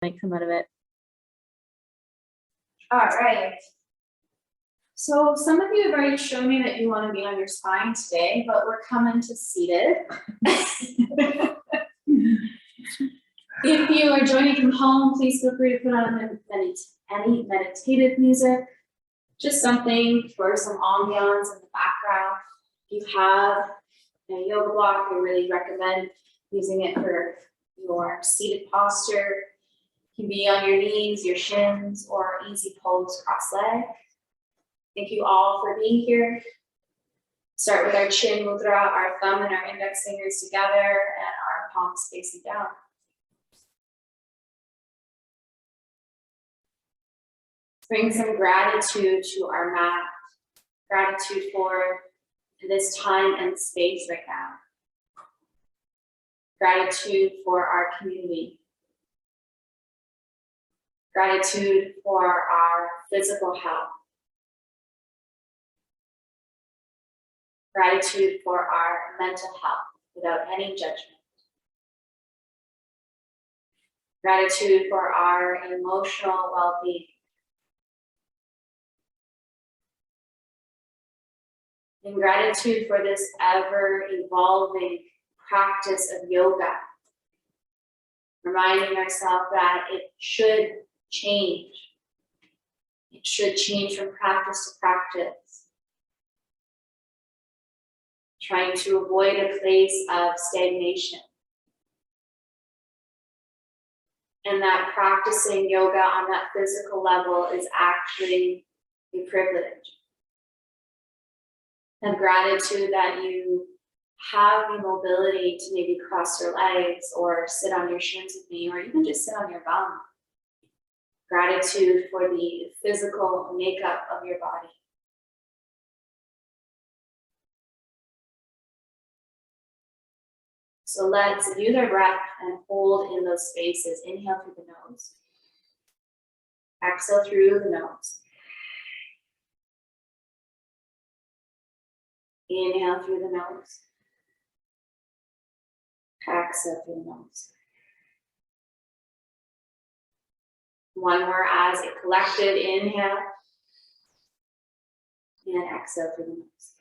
make some out of it. All right. So some of you have already shown me that you want to be on your spine today, but we're coming to seated. If you are joining from home, please feel free to put on any meditative music, just something for some ambiance in the background. If you have a yoga block, I really recommend using it for your seated posture. You can be on your knees, your shins, or easy pose cross-leg. Thank you all for being here. Start with our chin mudra, our thumb and our index fingers together, and our palms facing down. Bring some gratitude to our mat, gratitude for this time and space right now. Gratitude for our community. Gratitude for our physical health. Gratitude for our mental health without any judgment. Gratitude for our emotional well-being. And gratitude for this ever-evolving practice of yoga. Reminding ourselves that it should change. It should change from practice to practice. Trying to avoid a place of stagnation. And that practicing yoga on that physical level is actually a privilege. And gratitude that you have the mobility to maybe cross your legs or sit on your shins with me, or even just sit on your bum. Gratitude for the physical makeup of your body. So let's use our breath and hold in those spaces. Inhale through the nose. Exhale through the nose. Inhale through the nose. Exhale through the nose. One more as a collective inhale. And exhale through the nose.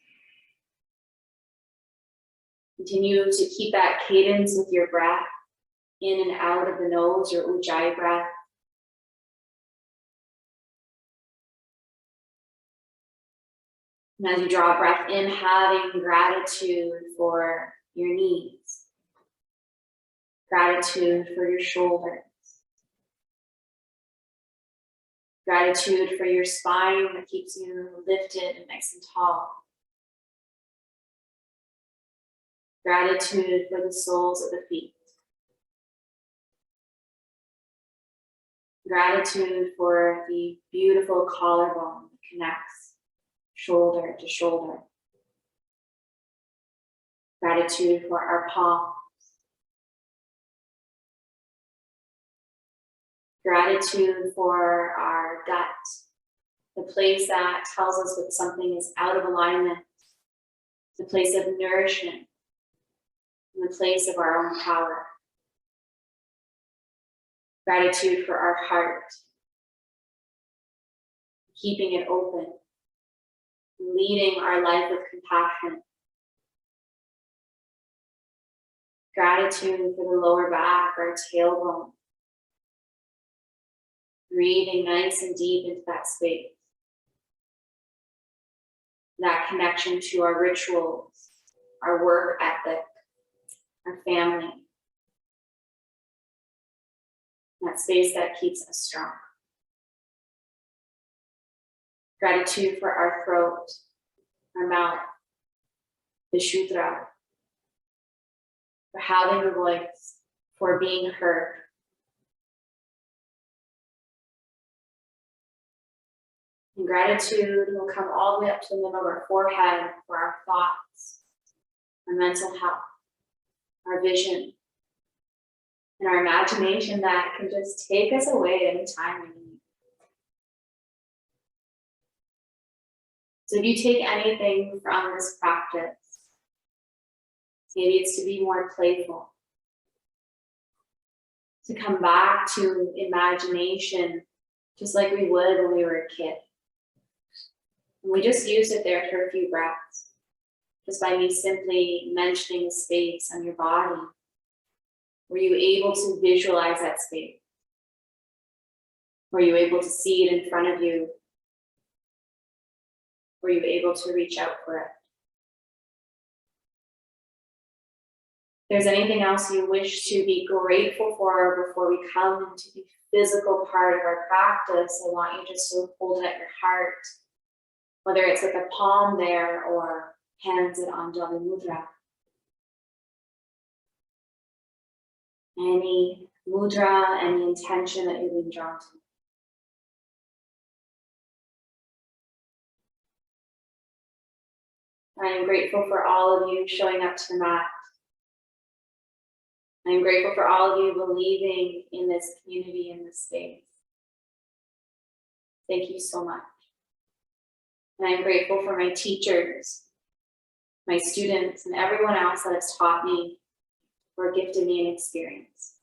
Continue to keep that cadence with your breath in and out of the nose, your ujjayi breath. And as you draw a breath in, having gratitude for your knees, gratitude for your shoulders, gratitude for your spine that keeps you lifted and nice and tall. Gratitude for the soles of the feet. Gratitude for the beautiful collarbone that connects shoulder to shoulder. Gratitude for our palms. Gratitude for our gut, the place that tells us that something is out of alignment, the place of nourishment, and the place of our own power. Gratitude for our heart, keeping it open, leading our life with compassion. Gratitude for the lower back, our tailbone. Breathing nice and deep into that space. That connection to our rituals, our work ethic, our family. That space that keeps us strong. Gratitude for our throat, our mouth, the Shudra, for having a voice, for being heard. And gratitude will come all the way up to the middle of our forehead for our thoughts, our mental health, our vision, and our imagination that can just take us away anytime we need. So if you take anything from this practice, maybe it's to be more playful, to come back to imagination, just like we would when we were a kid. And we just used it there for a few breaths, just by me simply mentioning the space on your body. Were you able to visualize that space? Were you able to see it in front of you? Were you able to reach out for it? If there's anything else you wish to be grateful for before we come into the physical part of our practice, I want you just to hold it at your heart, whether it's with a palm there or hands at Anjali Mudra. Any mudra, any intention that you've been drawn to. I am grateful for all of you showing up to the mat. I am grateful for all of you believing in this community, in this space. Thank you so much. And I am grateful for my teachers, my students, and everyone else that has taught me or gifted me an experience.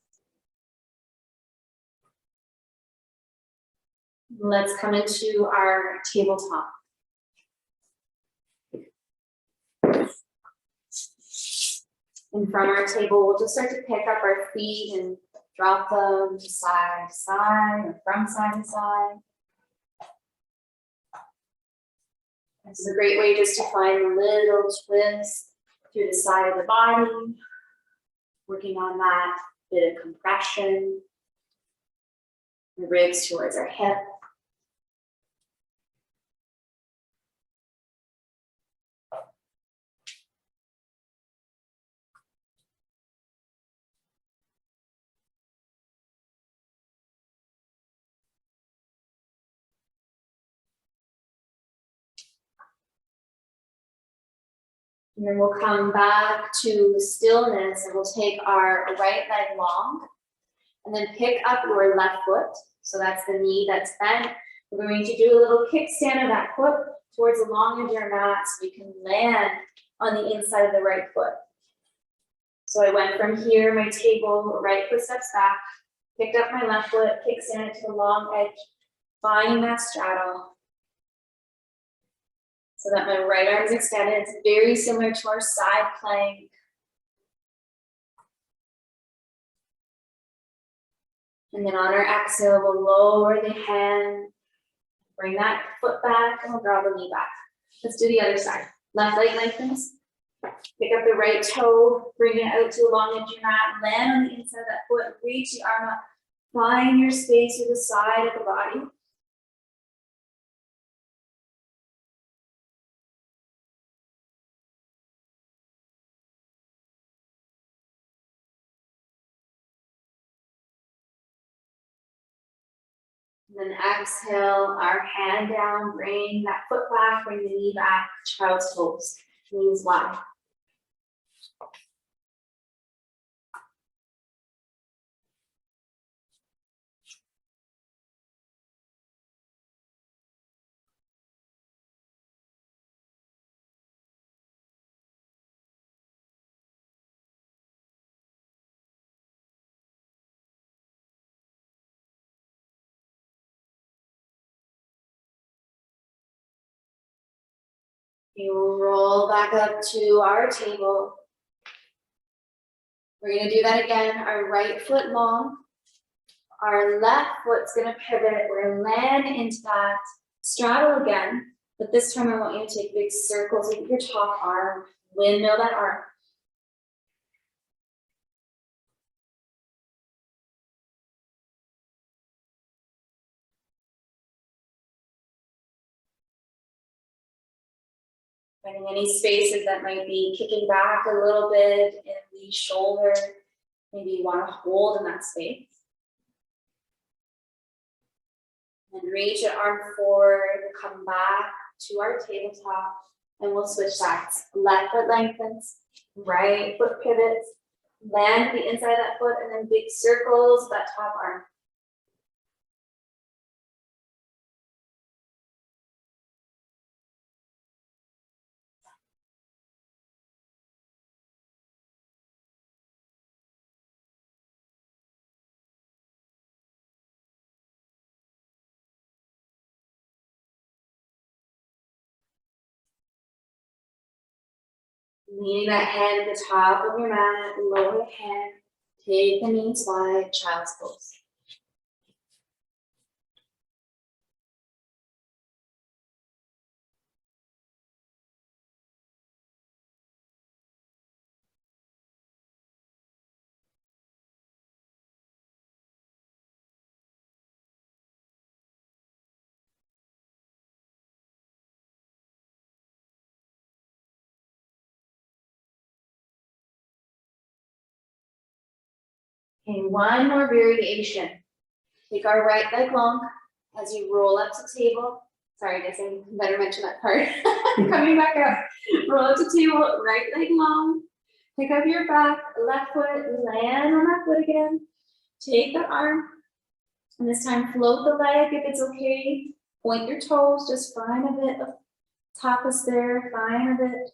Let's come into our tabletop. And from our table, we'll just start to pick up our feet and drop them side to side or from side to side. This is a great way just to find a little twist through the side of the body, working on that bit of compression, the ribs towards our hip. And then we'll come back to stillness and we'll take our right leg long and then pick up your left foot. So that's the knee that's bent. We're going to do a little kickstand of that foot towards the long edge of your mat so you can land on the inside of the right foot. So I went from here, my table, right foot steps back, picked up my left foot, kickstand it to the long edge, finding that straddle. So that my right arm is extended. It's very similar to our side plank. And then on our exhale, we'll lower the hand, bring that foot back, and we'll draw the knee back. Let's do the other side. Left leg lengthens. Pick up the right toe, bring it out to the long edge of your mat, land on the inside of that foot, reach the arm up, find your space to the side of the body. And then exhale, our hand down, bring that foot back, bring the knee back, child's pose, knees wide. You will roll back up to our table. We're going to do that again. Our right foot long. Our left foot's going to pivot. We're going to land into that straddle again. But this time I want you to take big circles with your top arm. Windmill that arm. Finding any spaces that might be kicking back a little bit in the shoulder. Maybe you want to hold in that space. And reach an arm forward, come back to our tabletop, and we'll switch sides. Left foot lengthens, right foot pivots, land the inside of that foot, and then big circles, that top arm. Leaning that hand at the top of your mat, lower the hand, take the knees wide, child's pose. Okay, one more variation. Take our right leg long as you roll up to table. Sorry, I guess I better mention that part. Coming back up. Roll up to table, right leg long. Pick up your back, left foot, land on that foot again. Take the arm, and this time float the leg if it's okay. Point your toes, just find a bit of tapas there, find a bit,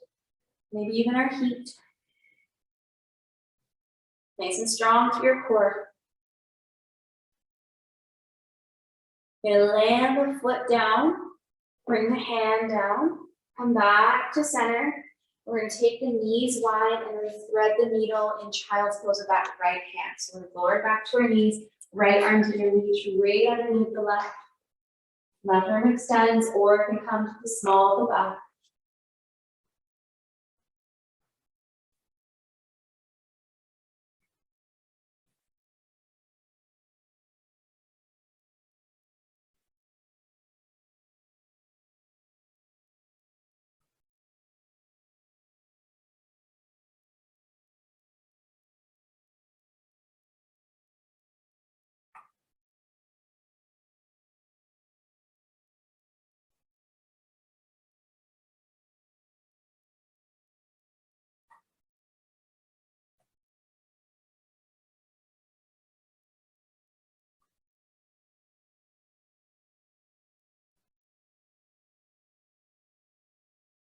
maybe even our heat. Nice and strong to your core. You're gonna land the foot down, bring the hand down, come back to center. We're gonna take the knees wide and we're gonna thread the needle in child's pose with that right hand. So we're lower back to our knees, right arm's gonna reach right underneath the left. Left arm extends or it can come to the small of the back.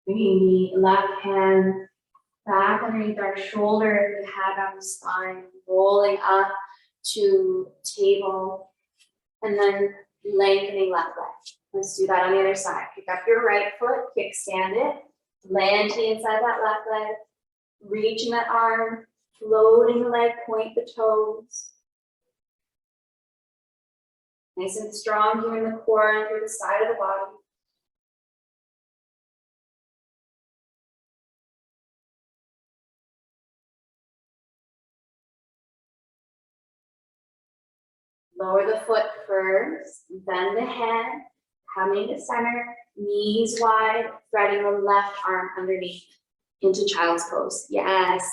Bringing the left hand back underneath our shoulder, the head on the spine, rolling up to table, and then lengthening left leg. Let's do that on the other side. Pick up your right foot, kickstand it, land to the inside of that left leg, reaching that arm, floating the leg, point the toes. Nice and strong here in the core and through the side of the body. Lower the foot first, bend the hand, coming to center, knees wide, threading the left arm underneath into child's pose. Yes.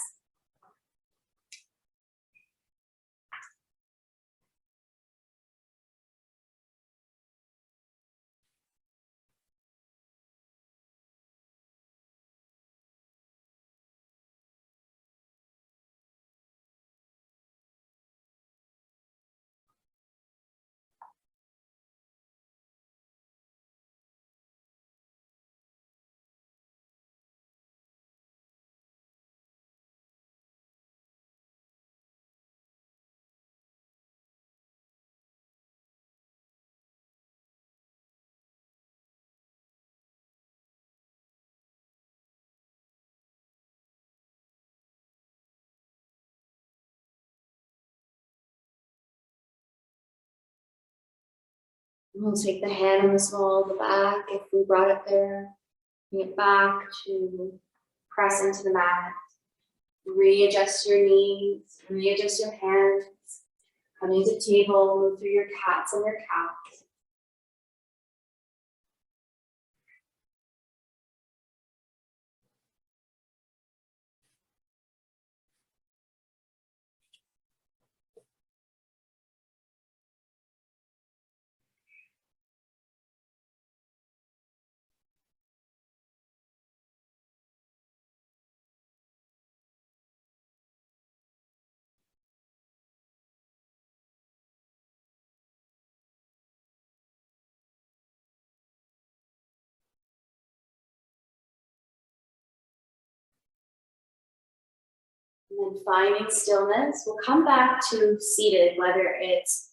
We'll take the hand on the small of the back if we brought it there. Bring it back to press into the mat. Readjust your knees, readjust your hands. Coming to table, move through your cats and your cows. And then finding stillness, we'll come back to seated, whether it's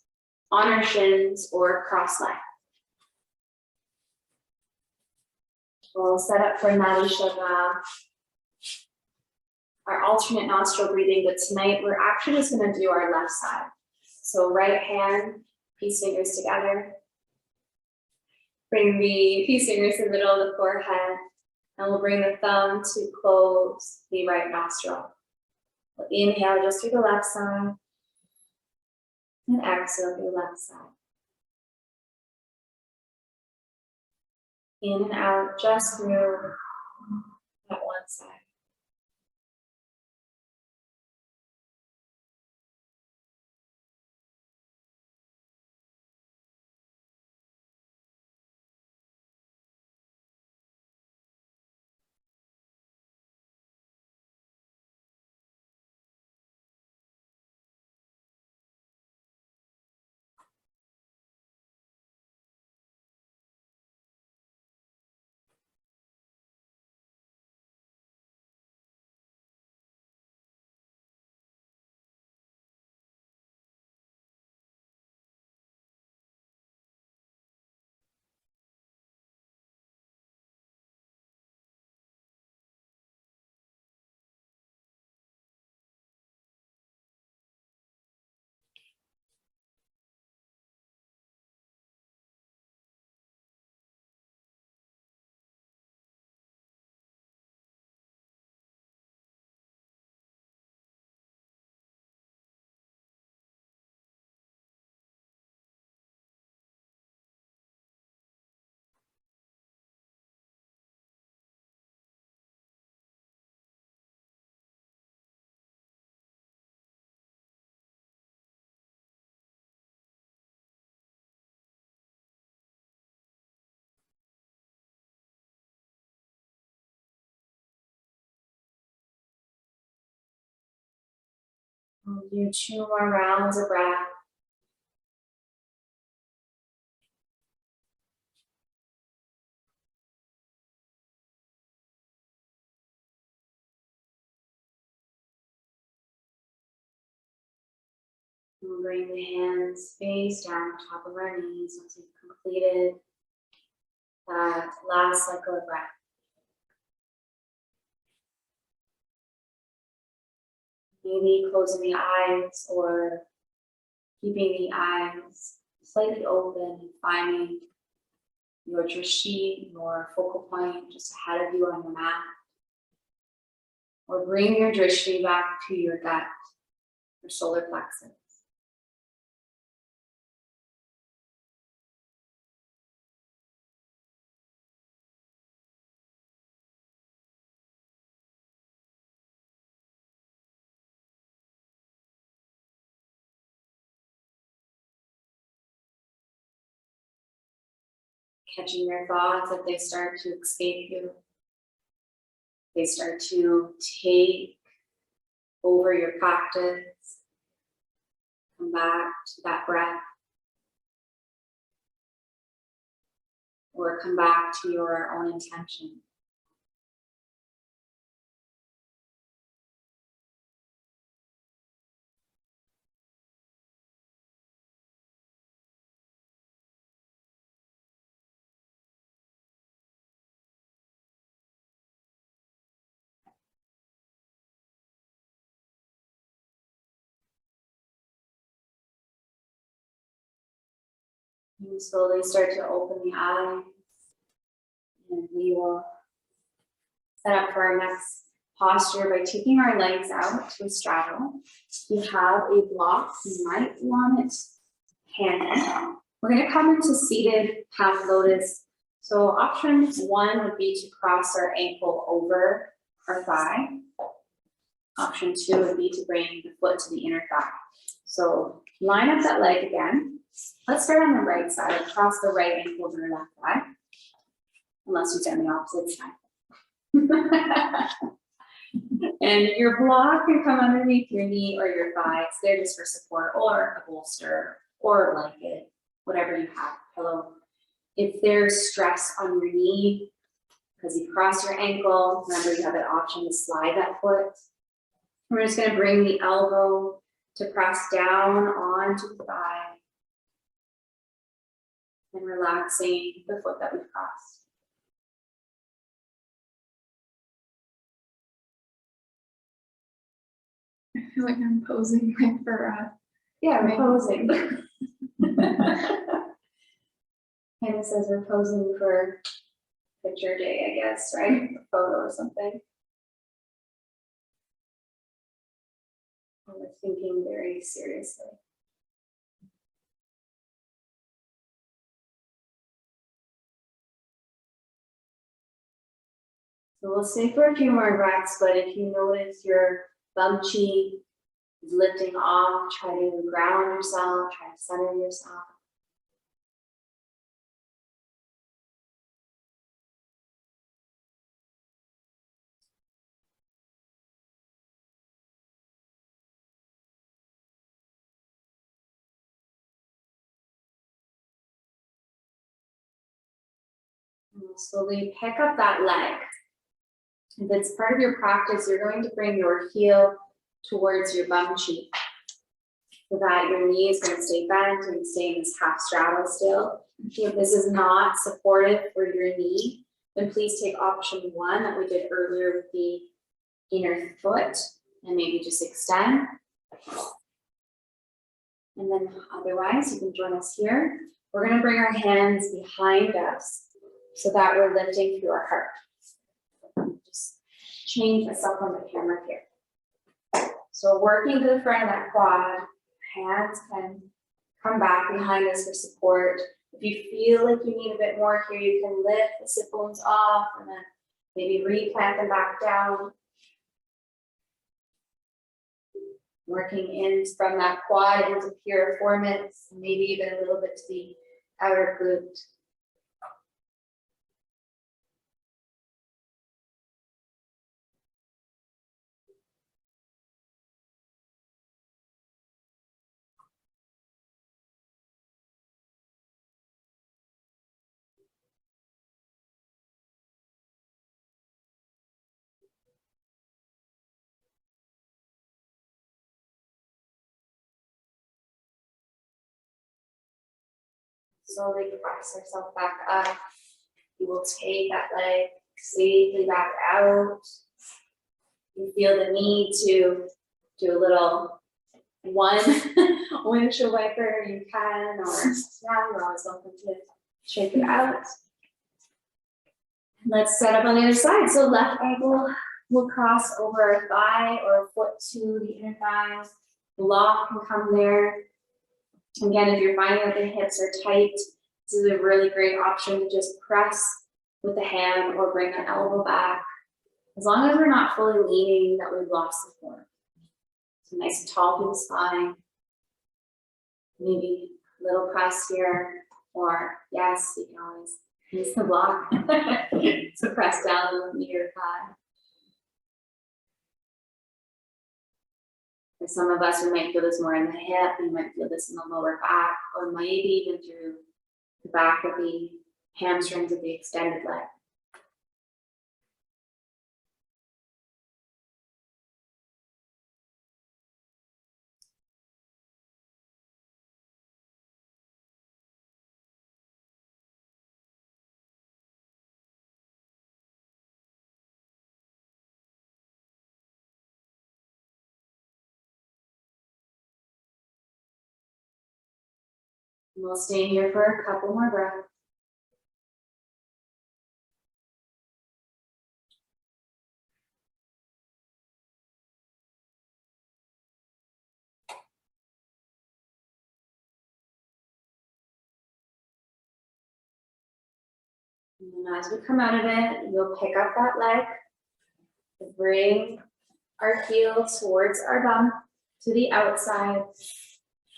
on our shins or cross-legged. We'll set up for Nadi Shava. our alternate nostril breathing, but tonight we're actually just gonna do our left side. So right hand, peace fingers together. Bring the peace fingers to the middle of the forehead, and we'll bring the thumb to close the right nostril. We'll inhale just through the left side, and exhale through the left side. In and out just through that one side. We'll do 2 more rounds of breath. We'll bring the hands face down on top of our knees once we've completed that last cycle of breath. Maybe closing the eyes or keeping the eyes slightly open and finding your drishti, your focal point just ahead of you on your mat. Or bring your drishti back to your gut, your solar plexus. Catching your thoughts if they start to escape you. They start to take over your practice. Come back to that breath. Or come back to your own intention. You slowly start to open the eyes, and we will set up for our next posture by taking our legs out to a straddle. You have a block, you might want it handed. We're going to come into seated half lotus. So option 1 would be to cross our ankle over our thigh. Option 2 would be to bring the foot to the inner thigh. So line up that leg again. Let's start on the right side. Cross the right ankle over the left thigh. Unless you've done the opposite side. And your block can come underneath your knee or your thighs. They're just for support, or a bolster or a blanket, whatever you have, pillow. If there's stress on your knee because you cross your ankle, remember you have an option to slide that foot. We're just going to bring the elbow to press down onto the thigh and relaxing the foot that we've crossed. I feel like I'm posing like for Yeah, we're Right. posing. Hannah says we're posing for picture day, I guess, right? A photo or something. And we're thinking very seriously. So we'll stay for a few more breaths, but if you notice your bum cheek is lifting off, try to ground yourself, try to center yourself. And we'll slowly pick up that leg. If it's part of your practice, you're going to bring your heel towards your bum cheek so that your knee is going to stay bent and stay in this half straddle still. If this is not supportive for your knee, then please take option 1 that we did earlier with the inner foot and maybe just extend. And then otherwise, you can join us here. We're going to bring our hands behind us so that we're lifting through our heart. Just change myself on the camera here. So working to the front of that quad, hands can come back behind us for support. If you feel like you need a bit more here, you can lift the sit bones off and then maybe replant them back down. Working in from that quad into piriformis, maybe even a little bit to the outer glute. Slowly press yourself back up. You will take that leg safely back out. You feel the need to do a little windshield wiper, you can, or yeah, you're always welcome to shake it out. Let's set up on the other side. So left ankle will cross over a thigh or a foot to the inner thigh. Block can come there. Again, if you're finding that the hips are tight, this is a really great option to just press with the hand or bring the elbow back. As long as we're not fully leaning that we've lost the form. So nice and tall through the spine. Maybe a little press here, or yes, you can always use the block. So press down with your thigh. For some of us, we might feel this more in the hip, we might feel this in the lower back, or maybe even through the back of the hamstrings of the extended leg. And we'll stay here for a couple more breaths. And then as we come out of it, we'll pick up that leg, bring our heel towards our bum to the outside,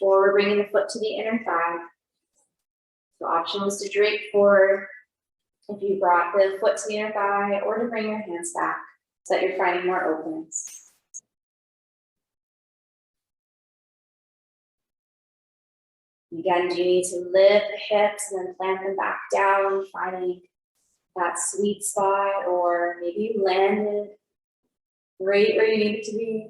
or we're bringing the foot to the inner thigh. The option was to drape forward if you brought the foot to the inner thigh, or to bring your hands back so that you're finding more openness. Again, do you need to lift the hips and then plant them back down, finding that sweet spot, or maybe you landed right where you need it to be.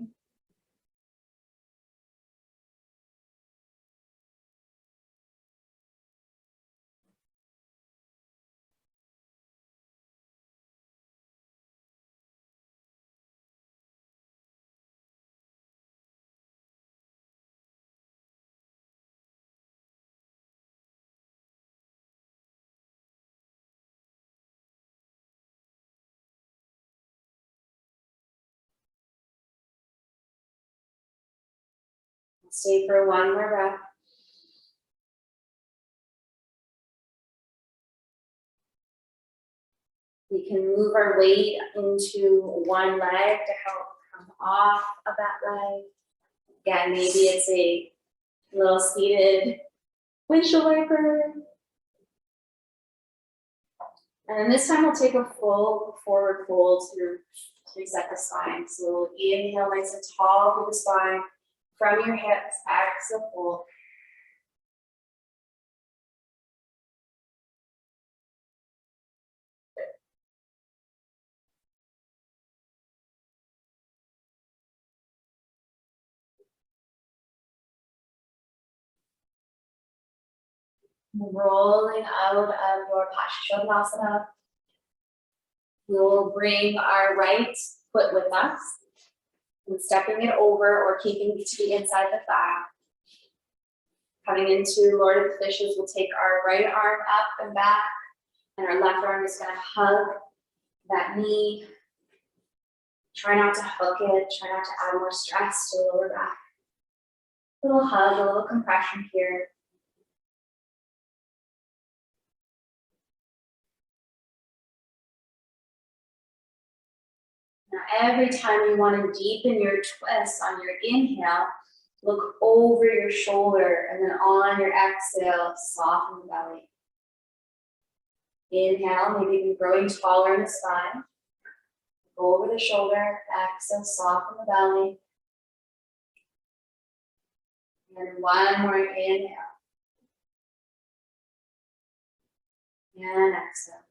Stay for one more breath. We can move our weight into one leg to help come off of that leg. Again, maybe it's a little seated windshield wiper. And then this time we'll take a full forward fold to reset the spine. So we'll inhale nice and tall through the spine. From your hips, exhale, fold. Rolling out of your Shavasana. We will bring our right foot with us and stepping it over or keeping it to the inside the thigh. Coming into Lord of the Fishes, we'll take our right arm up and back, and our left arm is going to hug that knee. Try not to hook it, try not to add more stress to the lower back. A little hug, a little compression here. Now, every time you want to deepen your twist on your inhale, look over your shoulder, and then on your exhale, soften the belly. Inhale, maybe even growing taller in the spine. Go over the shoulder, exhale, soften the belly. And one more inhale. And exhale.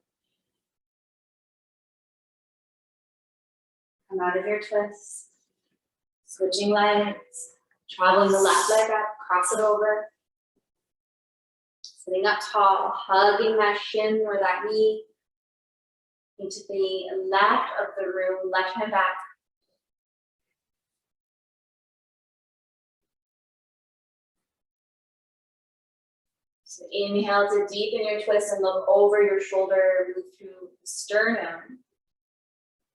Come out of your twist. Switching legs. Traveling the left leg up, cross it over. Sitting up tall, hugging that shin or that knee into the left of the room, left hand back. So inhale to deepen your twist and look over your shoulder, move through the sternum.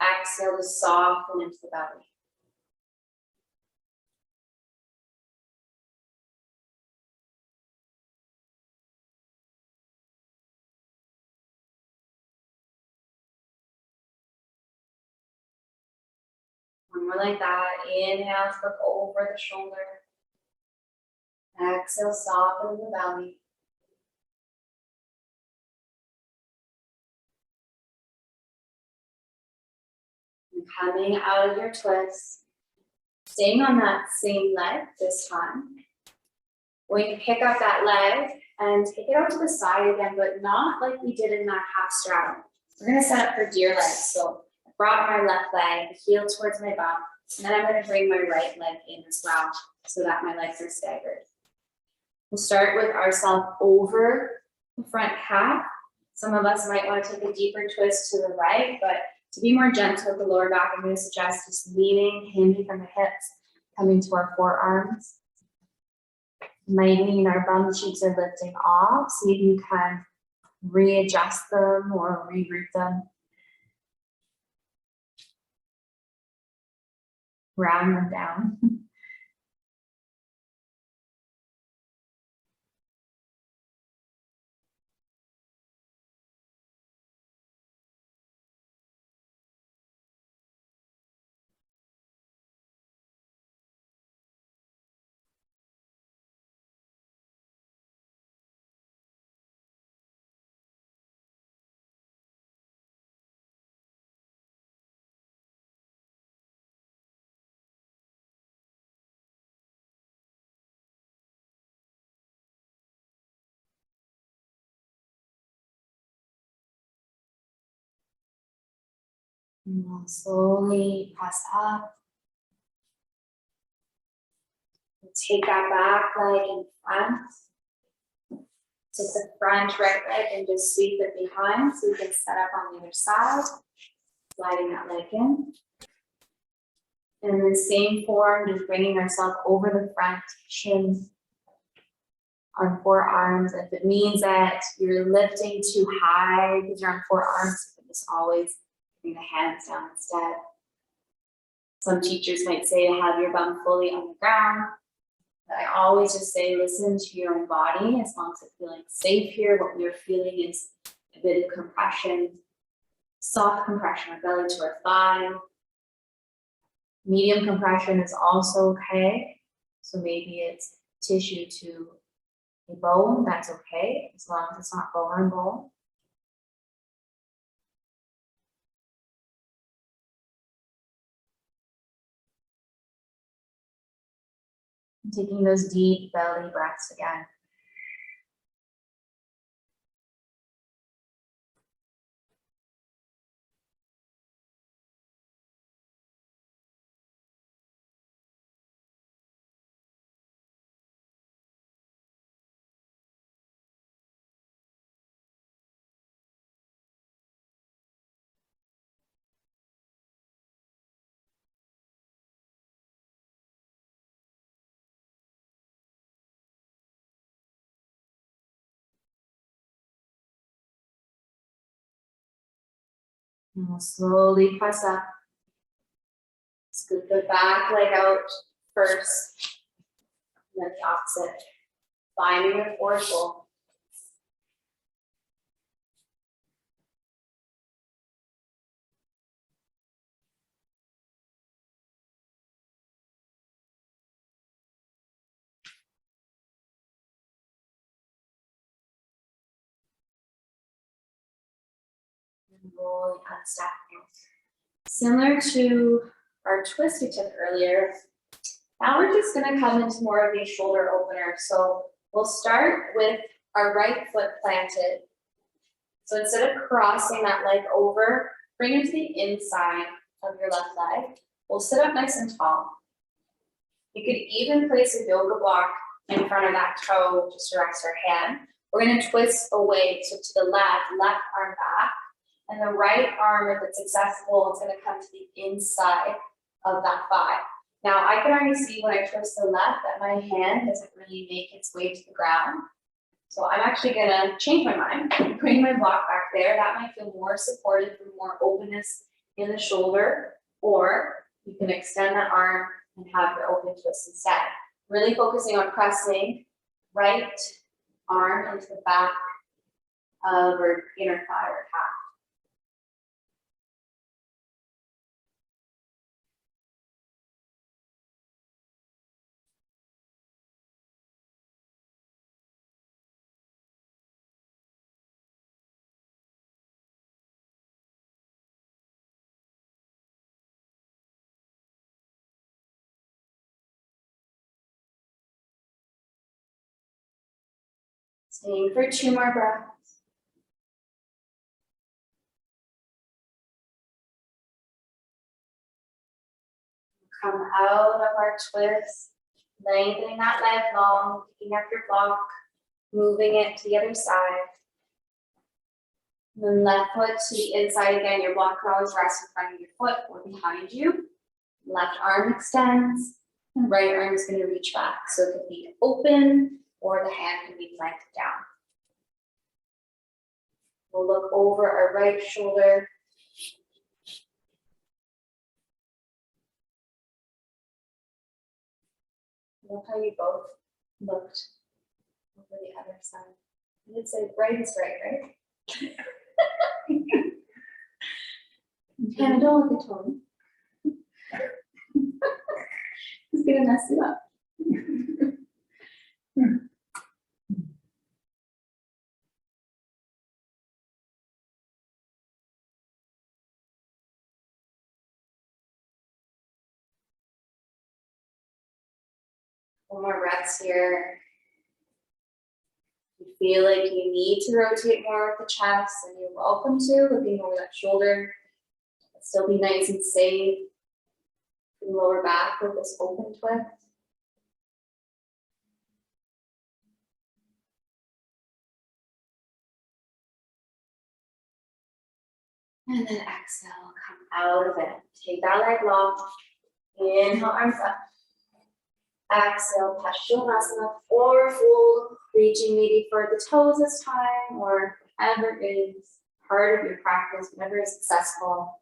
Exhale to soften into the belly. One more like that. Inhale to look over the shoulder. Exhale, soften the belly. And coming out of your twist, staying on that same leg this time. We're going to pick up that leg and take it out to the side again, but not like we did in that half straddle. We're going to set up for deer legs. So I brought my left leg, heel towards my bum, and then I'm going to bring my right leg in as well so that my legs are staggered. We'll start with ourselves over the front calf. Some of us might want to take a deeper twist to the right, but to be more gentle with the lower back, I'm going to suggest just leaning, hinging from the hips, coming to our forearms. Might mean our bum cheeks are lifting off, see if you can readjust them or reroute them. Round them down. And we'll slowly press up. We'll take that back leg in front. Take the front right leg and just sweep it behind so we can set up on the other side. Sliding that leg in. And in the same form, just bringing ourselves over the front, chin on forearms. If it means that you're lifting too high because you're on forearms, you can just always bring the hands down instead. Some teachers might say to have your bum fully on the ground. I always just say, listen to your own body. As long as it's feeling safe here, what we're feeling is a bit of compression, soft compression, our belly to our thigh. Medium compression is also okay. So maybe it's tissue to a bone, that's okay, as long as it's not bone on bone. Taking those deep belly breaths again. And we'll slowly press up. Scoop the back leg out first, and then the opposite. Finding your forward fold. And rolling unstacking. Similar to our twist we took earlier, now we're just gonna come into more of a shoulder opener. So we'll start with our right foot planted. So instead of crossing that leg over, bring it to the inside of your left leg. We'll sit up nice and tall. You could even place a yoga block in front of that toe just to rest our hand. We're gonna twist away, so to the left arm back, and the right arm, if it's accessible, it's gonna come to the inside of that thigh. Now I can already see when I twist the left that my hand doesn't really make its way to the ground. So I'm actually gonna change my mind, bring my block back there. That might feel more supportive for more openness in the shoulder, or you can extend that arm and have your open twist instead. Really focusing on pressing right arm into the back of our inner thigh or calf. Staying for 2 more breaths. Come out of our twist, lengthening that leg long, picking up your block, moving it to the other side. And then left foot to the inside again. Your block can always rest in front of your foot or behind you. Left arm extends, and right arm is going to reach back. So it could be open, or the hand can be planted down. We'll look over our right shoulder. Look how you both looked over the other side. I did say right is right? And I don't look at Tony. He's gonna mess you up. One more breaths here. You feel like you need to rotate more with the chest, and you're welcome to, looking over that shoulder. Still be nice and safe. Lower back with this open twist. And then exhale, come out of it. Take that leg long. Inhale, arms up. Exhale, Paschimottanasana, forward fold, reaching maybe for the toes this time, or whatever is part of your practice, whatever is successful.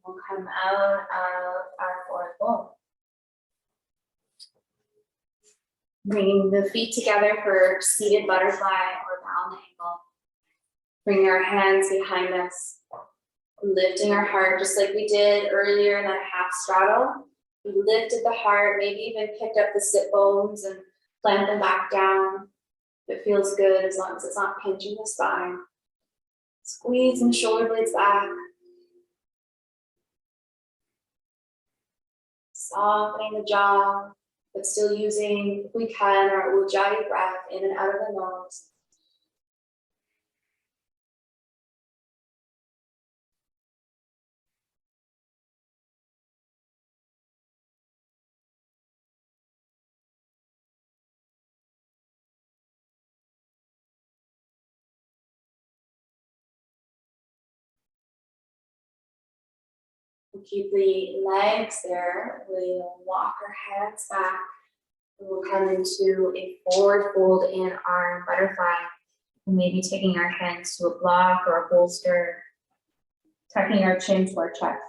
We'll come out of our forward fold. Bringing the feet together for seated butterfly or down angle. Bringing our hands behind us. Lifting our heart just like we did earlier in that half straddle. We lifted the heart, maybe even picked up the sit bones and plant them back down. If it feels good, as long as it's not pinching the spine. Squeezing the shoulder blades back. Softening the jaw, but still using, if we can, our ujjayi breath in and out of the nose. We'll keep the legs there. We'll walk our hands back. We'll come into a forward fold in our butterfly. Maybe taking our hands to a block or a bolster. Tucking our chin to our chest.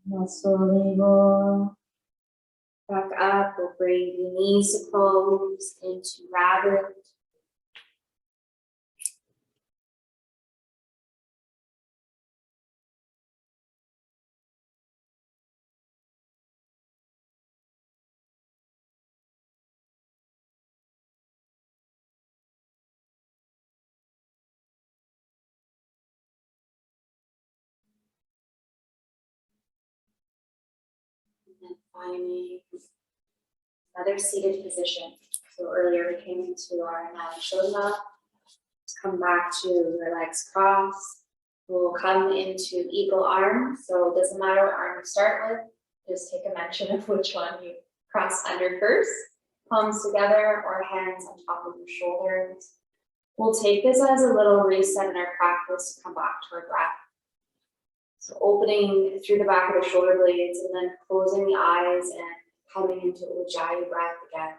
Now slowly roll back up. We'll bring the knees to pose into rabbit. And finding another seated position. So earlier we came into our Anahata. Let's come back to our legs crossed. We'll come into eagle arm. So it doesn't matter what arm you start with. Just take a mention of which one you cross under first. Palms together or hands on top of your shoulders. We'll take this as a little reset in our practice to come back to our breath. So opening through the back of the shoulder blades and then closing the eyes and coming into ujjayi breath again.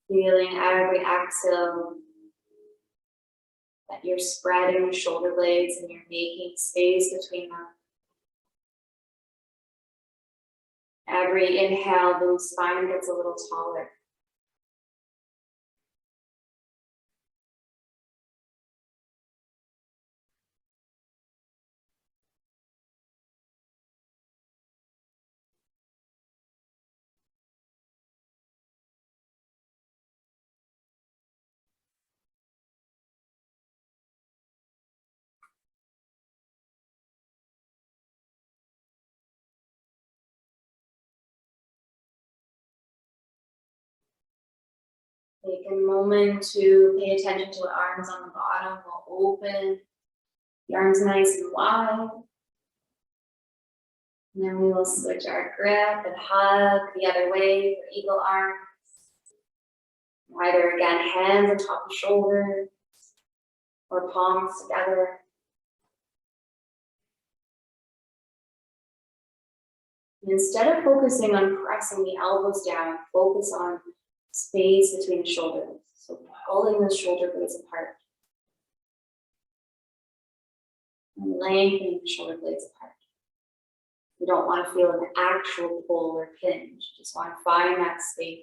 Feeling every exhale that you're spreading the shoulder blades and you're making space between them. Every inhale, the spine gets a little taller. Take a moment to pay attention to the arms on the bottom. We'll open the arms nice and wide. And then we will switch our grip and hug the other way for eagle arms. Either again, hands on top of shoulders or palms together. And instead of focusing on pressing the elbows down, focus on space between the shoulders. So pulling the shoulder blades apart. And lengthening the shoulder blades apart. You don't want to feel an actual pull or pinch. You just want to find that space.